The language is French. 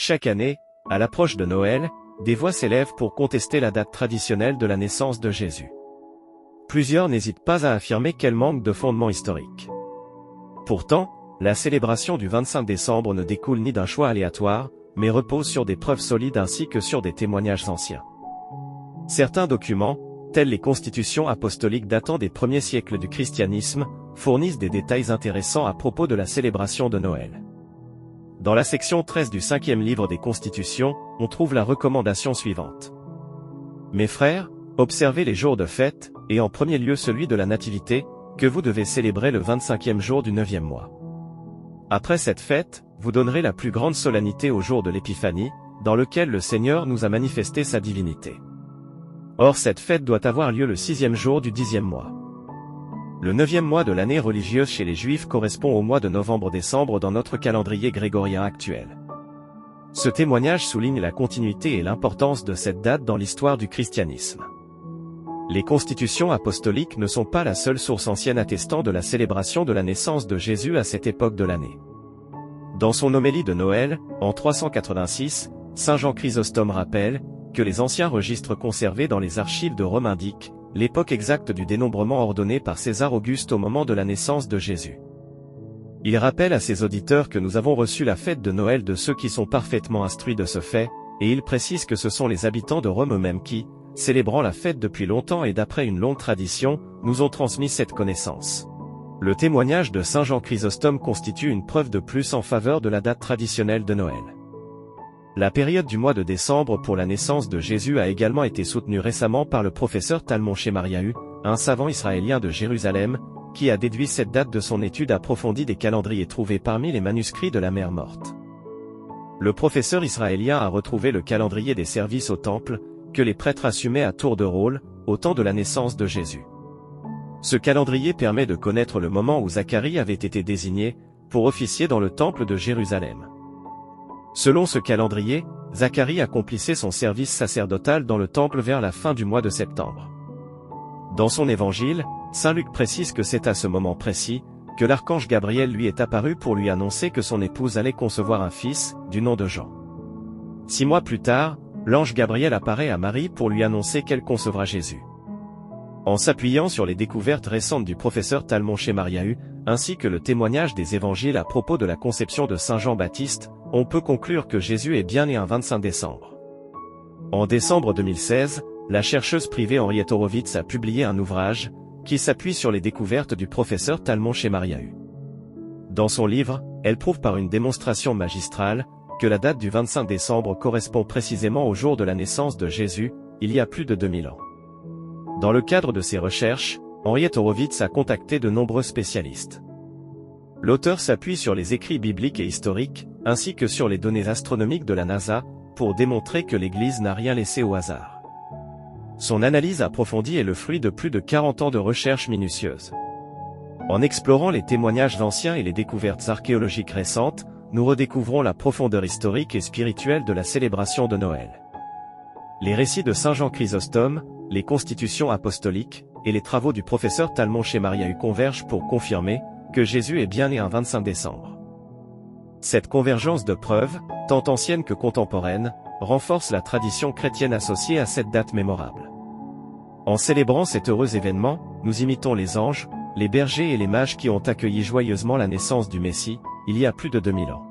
Chaque année, à l'approche de Noël, des voix s'élèvent pour contester la date traditionnelle de la naissance de Jésus. Plusieurs n'hésitent pas à affirmer qu'elle manque de fondement historique. Pourtant, la célébration du 25 décembre ne découle ni d'un choix aléatoire, mais repose sur des preuves solides ainsi que sur des témoignages anciens. Certains documents, tels les constitutions apostoliques datant des premiers siècles du christianisme, fournissent des détails intéressants à propos de la célébration de Noël. Dans la section 13 du 5e livre des Constitutions, on trouve la recommandation suivante. Mes frères, observez les jours de fête, et en premier lieu celui de la Nativité, que vous devez célébrer le 25e jour du 9e mois. Après cette fête, vous donnerez la plus grande solennité au jour de l'Épiphanie, dans lequel le Seigneur nous a manifesté sa divinité. Or cette fête doit avoir lieu le 6e jour du 10e mois. Le 9e mois de l'année religieuse chez les Juifs correspond au mois de novembre-décembre dans notre calendrier grégorien actuel. Ce témoignage souligne la continuité et l'importance de cette date dans l'histoire du christianisme. Les constitutions apostoliques ne sont pas la seule source ancienne attestant de la célébration de la naissance de Jésus à cette époque de l'année. Dans son homélie de Noël, en 386, saint Jean Chrysostome rappelle que les anciens registres conservés dans les archives de Rome indiquent l'époque exacte du dénombrement ordonné par César Auguste au moment de la naissance de Jésus. Il rappelle à ses auditeurs que nous avons reçu la fête de Noël de ceux qui sont parfaitement instruits de ce fait, et il précise que ce sont les habitants de Rome eux-mêmes qui, célébrant la fête depuis longtemps et d'après une longue tradition, nous ont transmis cette connaissance. Le témoignage de saint Jean Chrysostome constitue une preuve de plus en faveur de la date traditionnelle de Noël. La période du mois de décembre pour la naissance de Jésus a également été soutenue récemment par le professeur Talmon Shemariahu, un savant israélien de Jérusalem, qui a déduit cette date de son étude approfondie des calendriers trouvés parmi les manuscrits de la Mer Morte. Le professeur israélien a retrouvé le calendrier des services au temple, que les prêtres assumaient à tour de rôle, au temps de la naissance de Jésus. Ce calendrier permet de connaître le moment où Zacharie avait été désigné, pour officier dans le temple de Jérusalem. Selon ce calendrier, Zacharie accomplissait son service sacerdotal dans le temple vers la fin du mois de septembre. Dans son évangile, saint Luc précise que c'est à ce moment précis, que l'archange Gabriel lui est apparu pour lui annoncer que son épouse allait concevoir un fils, du nom de Jean. 6 mois plus tard, l'ange Gabriel apparaît à Marie pour lui annoncer qu'elle concevra Jésus. En s'appuyant sur les découvertes récentes du professeur Talmon Shemariahu, ainsi que le témoignage des évangiles à propos de la conception de saint Jean-Baptiste, on peut conclure que Jésus est bien né un 25 décembre. En décembre 2016, la chercheuse privée Henriette Horowitz a publié un ouvrage, qui s'appuie sur les découvertes du professeur Talmon Shemariahu. Dans son livre, elle prouve par une démonstration magistrale, que la date du 25 décembre correspond précisément au jour de la naissance de Jésus, il y a plus de 2000 ans. Dans le cadre de ses recherches, Henriette Horowitz a contacté de nombreux spécialistes. L'auteur s'appuie sur les écrits bibliques et historiques, ainsi que sur les données astronomiques de la NASA, pour démontrer que l'Église n'a rien laissé au hasard. Son analyse approfondie est le fruit de plus de 40 ans de recherches minutieuses. En explorant les témoignages anciens et les découvertes archéologiques récentes, nous redécouvrons la profondeur historique et spirituelle de la célébration de Noël. Les récits de saint Jean Chrysostome, les constitutions apostoliques, et les travaux du professeur Talmon Shemariahu convergent pour confirmer que Jésus est bien né un 25 décembre. Cette convergence de preuves, tant ancienne que contemporaine, renforce la tradition chrétienne associée à cette date mémorable. En célébrant cet heureux événement, nous imitons les anges, les bergers et les mages qui ont accueilli joyeusement la naissance du Messie, il y a plus de 2000 ans.